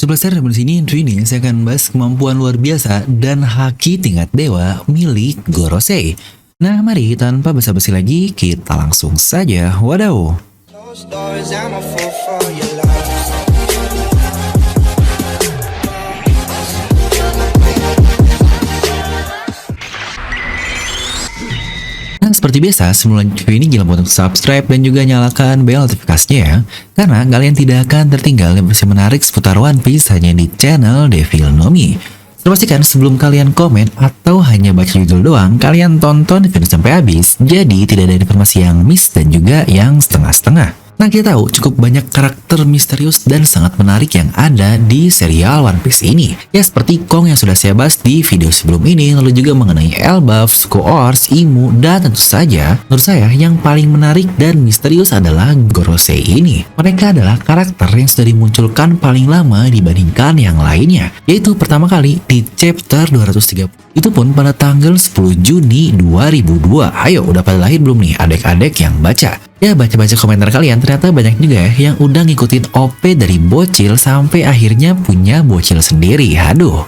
Sobat Revolusi ini saya akan bahas kemampuan luar biasa dan haki tingkat dewa milik Gorosei. Nah, mari tanpa basa-basi lagi kita langsung saja wadaw. Nah, seperti biasa, sebelum lanjut video ini jangan lupa untuk subscribe dan juga nyalakan bel notifikasinya ya. Karena kalian tidak akan tertinggal informasi menarik seputar One Piece hanya di channel Devil Nomi. Pastikan sebelum kalian komen atau hanya baca judul doang, kalian tonton video sampai habis. Jadi tidak ada informasi yang miss dan juga yang setengah-setengah. Nah, kita tahu cukup banyak karakter misterius dan sangat menarik yang ada di serial One Piece ini. Ya, seperti Kong yang sudah saya bahas di video sebelum ini, lalu juga mengenai Elbaf, Zuko Ors, Imu, dan tentu saja, menurut saya yang paling menarik dan misterius adalah Gorosei ini. Mereka adalah karakter yang sudah dimunculkan paling lama dibandingkan yang lainnya, yaitu pertama kali di chapter 230. Itu pun pada tanggal 10 Juni 2002. Ayo, udah pada lahir belum nih adik-adik yang baca? Ya, baca-baca komentar kalian, ternyata banyak juga ya yang udah ngikutin OP dari bocil sampai akhirnya punya bocil sendiri. Aduh.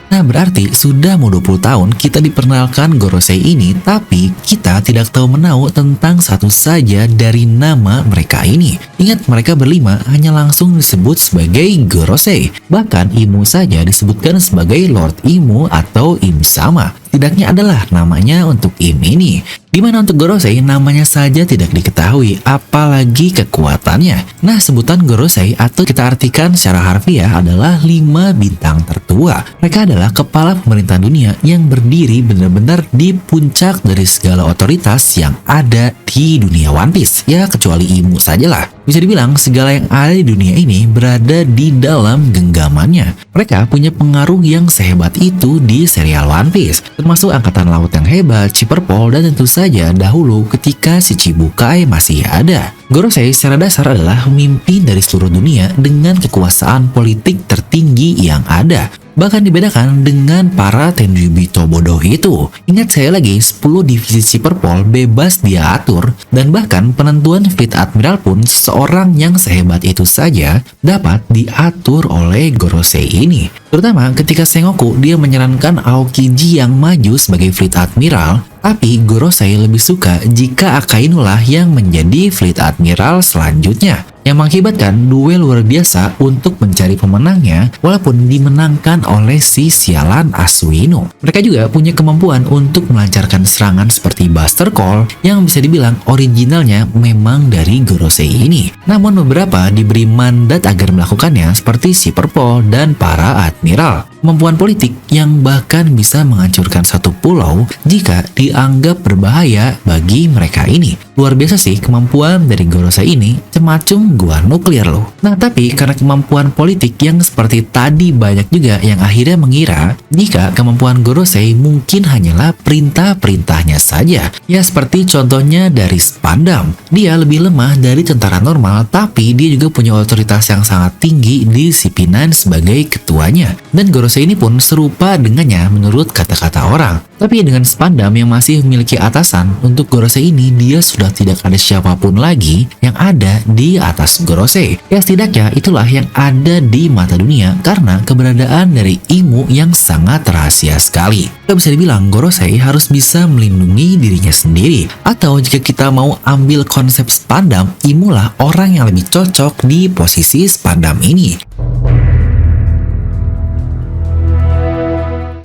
Nah, berarti sudah mau 20 tahun kita diperkenalkan Gorosei ini, tapi kita tidak tahu menahu tentang satu saja dari nama mereka ini. Ingat, mereka berlima hanya langsung disebut sebagai Gorosei. Bahkan Imu saja disebutkan sebagai Lord Imu atau Im Sama. Setidaknya adalah namanya untuk Im ini. Dimana untuk Gorosei namanya saja tidak diketahui, apalagi kekuatannya. Nah, sebutan Gorosei atau kita artikan secara harfiah adalah 5 bintang tertua. Mereka adalah kepala pemerintahan dunia yang berdiri benar-benar di puncak dari segala otoritas yang ada di dunia One Piece. Ya, kecuali Imu sajalah. Bisa dibilang segala yang ada di dunia ini berada di dalam genggamannya. Mereka punya pengaruh yang sehebat itu di serial One Piece, termasuk angkatan laut yang hebat, Chipperpol, dan tentu saja dahulu ketika si Chibukai masih ada. Gorosei secara dasar adalah pemimpin dari seluruh dunia dengan kekuasaan politik tertinggi yang ada. Bahkan dibedakan dengan para Tenryubito bodoh itu. Ingat saya lagi, 10 divisi Chipperpol bebas dia atur, dan bahkan penentuan Fleet Admiral pun seseorang yang sehebat itu saja dapat diatur oleh Gorosei ini. Terutama ketika Sengoku dia menyarankan Aokiji yang maju sebagai Fleet Admiral, tapi Gorosei lebih suka jika Akainu lah yang menjadi Fleet Admiral selanjutnya, yang mengakibatkan duel luar biasa untuk mencari pemenangnya walaupun dimenangkan oleh si sialan Asuino. Mereka juga punya kemampuan untuk melancarkan serangan seperti Buster Call yang bisa dibilang originalnya memang dari Gorosei ini. Namun beberapa diberi mandat agar melakukannya seperti si Purple dan para admiral. Kemampuan politik yang bahkan bisa menghancurkan satu pulau jika dianggap berbahaya bagi mereka ini. Luar biasa sih kemampuan dari Gorosei ini, semacam gua nuklir loh. Nah, tapi karena kemampuan politik yang seperti tadi, banyak juga yang akhirnya mengira jika kemampuan Gorosei mungkin hanyalah perintah-perintahnya saja. Ya, seperti contohnya dari Spandam. Dia lebih lemah dari tentara normal, tapi dia juga punya otoritas yang sangat tinggi di Sipinan sebagai ketuanya. Dan Gorosei ini pun serupa dengannya menurut kata-kata orang. Tapi dengan Spandam yang masih memiliki atasan, untuk Gorosei ini dia sudah tidak ada siapapun lagi yang ada di atas Gorosei. Ya, setidaknya itulah yang ada di mata dunia karena keberadaan dari Imu yang sangat rahasia sekali. Gak bisa dibilang Gorosei harus bisa melindungi dirinya sendiri. Atau jika kita mau ambil konsep Spandam, Imu lah orang yang lebih cocok di posisi Spandam ini.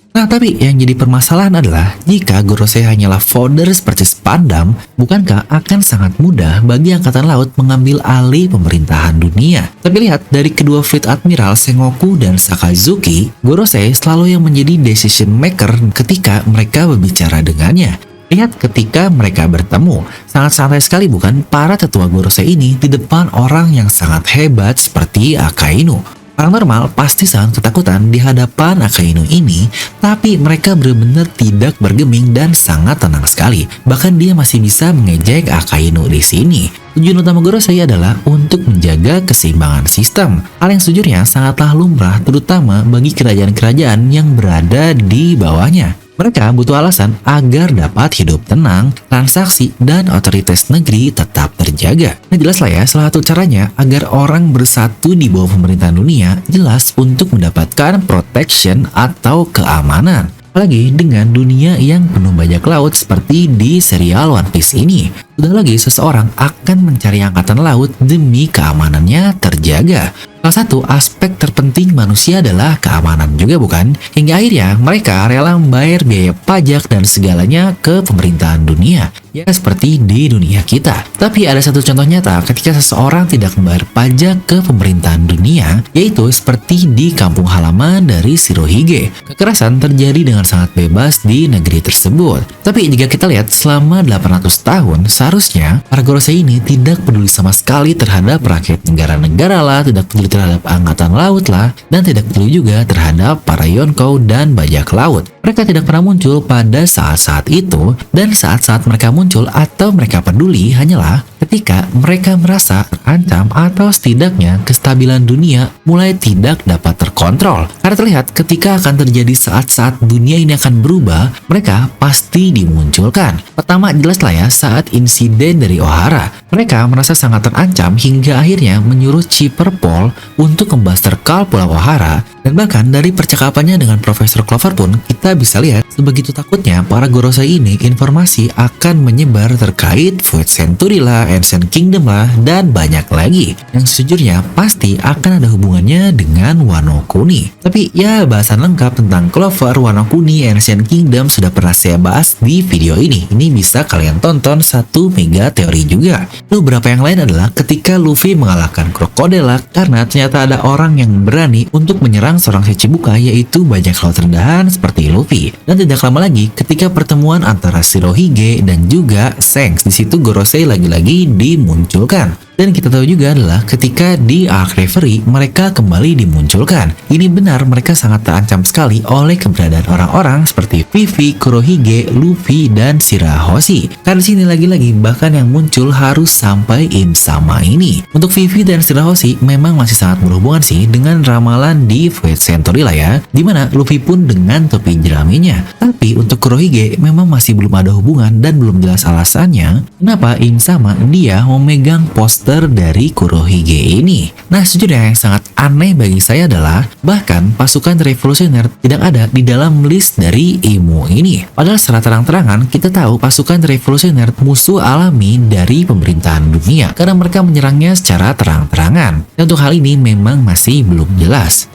Nah, tapi yang jadi permasalahan adalah jika Gorosei hanyalah founder seperti Spandam, bukankah akan sangat mudah bagi Angkatan Laut mengambil alih pemerintahan dunia? Tapi lihat, dari kedua Fleet Admiral Sengoku dan Sakazuki, Gorosei selalu yang menjadi decision maker ketika mereka berbicara dengannya. Lihat ketika mereka bertemu, sangat santai sekali bukan para tetua Gorosei ini di depan orang yang sangat hebat seperti Akainu. Orang normal pasti sangat ketakutan di hadapan Akainu ini, tapi mereka benar-benar tidak bergeming dan sangat tenang sekali. Bahkan dia masih bisa mengejek Akainu di sini. Tujuan utama Gorosei adalah untuk menjaga keseimbangan sistem. Hal yang sejujurnya sangatlah lumrah terutama bagi kerajaan-kerajaan yang berada di bawahnya. Mereka butuh alasan agar dapat hidup tenang, transaksi, dan otoritas negeri tetap terjaga. Nah jelas lah ya, salah satu caranya agar orang bersatu di bawah pemerintahan dunia jelas untuk mendapatkan protection atau keamanan. Apalagi dengan dunia yang penuh bajak laut seperti di serial One Piece ini. Sudah lagi seseorang akan mencari angkatan laut demi keamanannya terjaga. Salah satu aspek terpenting manusia adalah keamanan juga bukan? Hingga akhirnya mereka rela membayar biaya pajak dan segalanya ke pemerintahan dunia. Ya seperti di dunia kita. Tapi ada satu contoh nyata ketika seseorang tidak membayar pajak ke pemerintahan dunia, yaitu seperti di kampung halaman dari Shirohige. Kekerasan terjadi dengan sangat bebas di negeri tersebut. Tapi jika kita lihat selama 800 tahun, seharusnya para Gorosei ini tidak peduli sama sekali terhadap rakyat negara-negara lah, tidak peduli terhadap angkatan laut lah, dan tidak peduli juga terhadap para Yonkou dan bajak laut. Mereka tidak pernah muncul pada saat-saat itu, dan saat-saat mereka muncul atau mereka peduli hanyalah ketika mereka merasa terancam atau setidaknya kestabilan dunia mulai tidak dapat terkontrol. Karena terlihat ketika akan terjadi saat-saat dunia ini akan berubah, mereka pasti dimunculkan. Pertama jelas lah ya saat insiden dari Ohara. Mereka merasa sangat terancam hingga akhirnya menyuruh Chipper Paul untuk membusterkal Pulau Ohara. Dan bahkan dari percakapannya dengan Profesor Clover pun kita bisa lihat sebegitu takutnya para Gorosei ini informasi akan menyebar terkait Void Century lah, Ancient Kingdom lah, dan banyak lagi yang sejujurnya pasti akan ada hubungannya dengan Wano Kuni. Tapi ya bahasan lengkap tentang Clover, Wano Kuni, Ancient Kingdom sudah pernah saya bahas di video ini. Ini bisa kalian tonton satu mega teori juga. Lalu beberapa yang lain adalah ketika Luffy mengalahkan Crocodile karena ternyata ada orang yang berani untuk menyerang seorang Shichibukai yaitu bajak laut rendahan seperti Luffy. Dan tidak lama lagi ketika pertemuan antara Shirohige dan juga Shanks, di situ Gorosei lagi-lagi dimunculkan. Dan kita tahu juga adalah ketika di Arc Reverie mereka kembali dimunculkan. Ini benar mereka sangat terancam sekali oleh keberadaan orang-orang seperti Vivi, Kurohige, Luffy, dan Shirahoshi. Karena di sini lagi-lagi bahkan yang muncul harus sampai Im Sama ini. Untuk Vivi dan Shirahoshi memang masih sangat berhubungan sih dengan ramalan di Void Century lah ya, dimana Luffy pun dengan topi jeraminya. Tapi untuk Kurohige memang masih belum ada hubungan dan belum jelas alasannya kenapa Im Sama dia memegang poster dari Kurohige ini. Nah sejujurnya yang sangat aneh bagi saya adalah bahkan pasukan revolusioner tidak ada di dalam list dari Imo ini. Padahal secara terang-terangan kita tahu pasukan revolusioner musuh alami dari pemerintahan dunia karena mereka menyerangnya secara terang-terangan. Dan untuk hal ini memang masih belum jelas.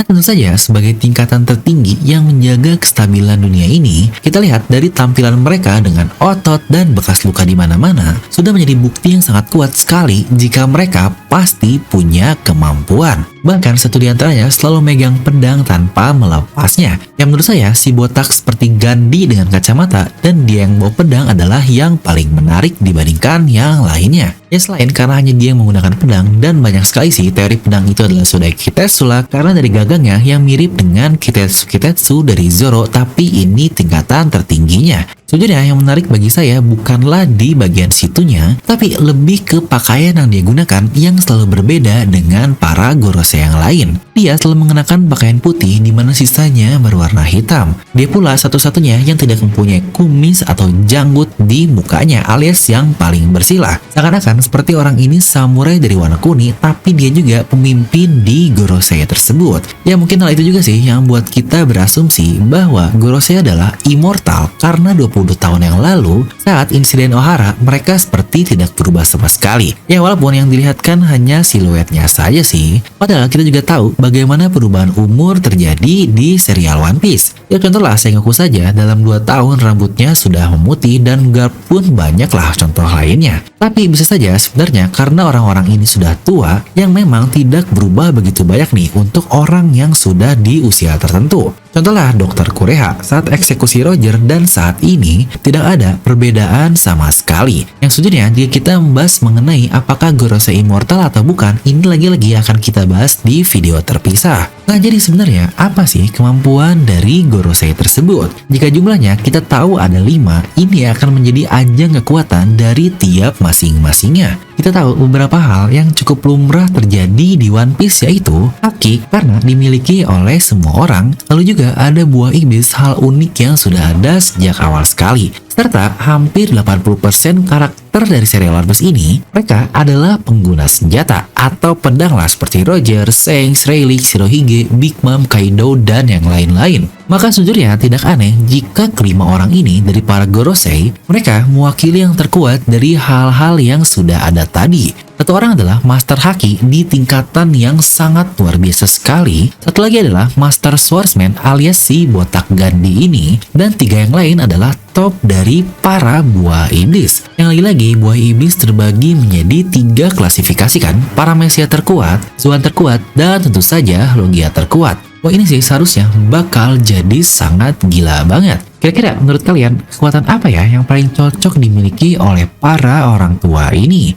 Tentu saja sebagai tingkatan tertinggi yang menjaga kestabilan dunia ini, kita lihat dari tampilan mereka dengan otot dan bekas luka di mana-mana sudah menjadi bukti yang sangat kuat sekali jika mereka pasti punya kemampuan. Bahkan satu di antaranya selalu megang pedang tanpa melepasnya. Yang menurut saya si botak seperti Gandhi dengan kacamata dan dia yang bawa pedang adalah yang paling menarik dibandingkan yang lainnya. Ya selain karena hanya dia yang menggunakan pedang, dan banyak sekali sih teori pedang itu adalah Sodai Kitetsu lah karena dari gagangnya yang mirip dengan Kitetsu dari Zoro, tapi ini tingkatan tertingginya. Sejujurnya yang menarik bagi saya bukanlah di bagian situnya, tapi lebih ke pakaian yang dia gunakan yang selalu berbeda dengan para Gorosei yang lain. Dia selalu mengenakan pakaian putih di mana sisanya berwarna hitam. Dia pula satu-satunya yang tidak mempunyai kumis atau janggut di mukanya alias yang paling bersilah. Seakan-akan seperti orang ini samurai dari Wano Kuni, tapi dia juga pemimpin di Gorosei tersebut. Ya mungkin hal itu juga sih yang buat kita berasumsi bahwa Gorosei adalah immortal karena 20 tahun yang lalu saat insiden Ohara mereka seperti tidak berubah sama sekali. Ya walaupun yang dilihatkan hanya siluetnya saja sih. Padahal kita juga tahu bagaimana perubahan umur terjadi di serial One Piece. Ya contohlah Sengoku saja dalam 2 tahun rambutnya sudah memutih dan Garp pun banyaklah contoh lainnya. Tapi bisa saja sebenarnya karena orang-orang ini sudah tua yang memang tidak berubah begitu banyak nih untuk orang yang sudah di usia tertentu. Contohlah Dr. Kureha saat eksekusi Roger dan saat ini tidak ada perbedaan sama sekali. Yang sejujurnya jika kita membahas mengenai apakah Gorosei immortal atau bukan, ini lagi-lagi akan kita bahas di video terpisah. Nah jadi sebenarnya apa sih kemampuan dari Gorosei tersebut? Jika jumlahnya kita tahu ada 5, ini akan menjadi ajang kekuatan dari tiap masing-masingnya. Kita tahu beberapa hal yang cukup lumrah terjadi di One Piece, yaitu haki karena dimiliki oleh semua orang. Lalu juga ada buah iblis, hal unik yang sudah ada sejak awal sekali. Serta hampir 80% karakter dari serial One Piece ini, mereka adalah pengguna senjata atau pedang lah, seperti Roger, Shanks, Rayleigh, Shirohige, Big Mom, Kaido, dan yang lain-lain. Maka sejujurnya tidak aneh jika kelima orang ini dari para Gorosei, mereka mewakili yang terkuat dari hal-hal yang sudah ada tadi. Satu orang adalah Master Haki di tingkatan yang sangat luar biasa sekali. Satu lagi adalah Master Swordsman alias si botak Gandhi ini. Dan tiga yang lain adalah top dari para buah iblis. Yang lagi-lagi buah iblis terbagi menjadi tiga klasifikasi kan. Paramecia terkuat, Zuan terkuat, dan tentu saja Logia terkuat. Wah, ini sih seharusnya bakal jadi sangat gila banget. Kira-kira menurut kalian kekuatan apa ya yang paling cocok dimiliki oleh para orang tua ini?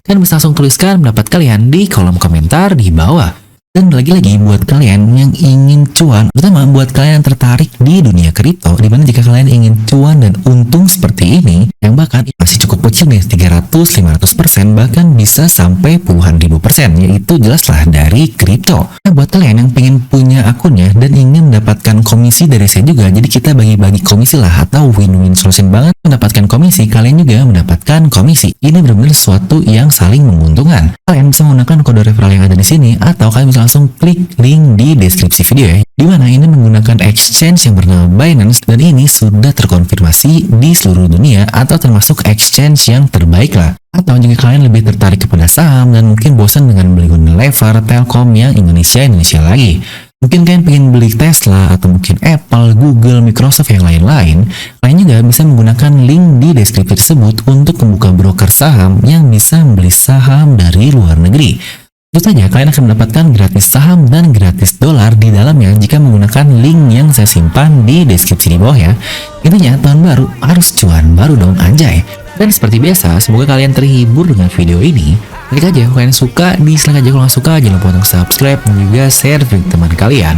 Kalian bisa langsung tuliskan pendapat kalian di kolom komentar di bawah. Dan lagi-lagi buat kalian yang ingin cuan, terutama buat kalian yang tertarik di dunia kripto, dimana jika kalian ingin cuan dan untung seperti ini, yang bahkan masih cukup kecil nih, 300-500%, bahkan bisa sampai puluhan ribu persen, yaitu jelaslah dari kripto. Nah, buat kalian yang pengen punya akunnya dan ingin mendapatkan komisi dari saya juga, jadi kita bagi-bagi komisi lah, atau win-win solution banget. Mendapatkan komisi, kalian juga mendapatkan komisi. Ini benar-benar sesuatu yang saling menguntungkan. Kalian bisa menggunakan kode referral yang ada di sini, atau kalian bisa langsung klik link di deskripsi video ya, dimana ini menggunakan exchange yang bernama Binance, dan ini sudah terkonfirmasi di seluruh dunia atau termasuk exchange yang terbaik lah. Atau jika kalian lebih tertarik kepada saham dan mungkin bosan dengan beli Unilever, Telkom yang Indonesia lagi, mungkin kalian pengen beli Tesla atau mungkin Apple, Google, Microsoft yang lain-lain, kalian juga bisa menggunakan link di deskripsi tersebut untuk membuka broker saham yang bisa membeli saham dari luar negeri. Tentu saja kalian akan mendapatkan gratis saham dan gratis dolar di dalamnya jika menggunakan link yang saya simpan di deskripsi di bawah ya. Intinya tahun baru harus cuan baru dong, anjay. Dan seperti biasa, semoga kalian terhibur dengan video ini. Klik aja kalau kalian suka, dislike aja kalau nggak suka, jangan lupa untuk subscribe dan juga share video teman kalian.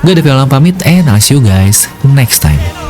Gue Devi Alam pamit, and I'll see you guys next time.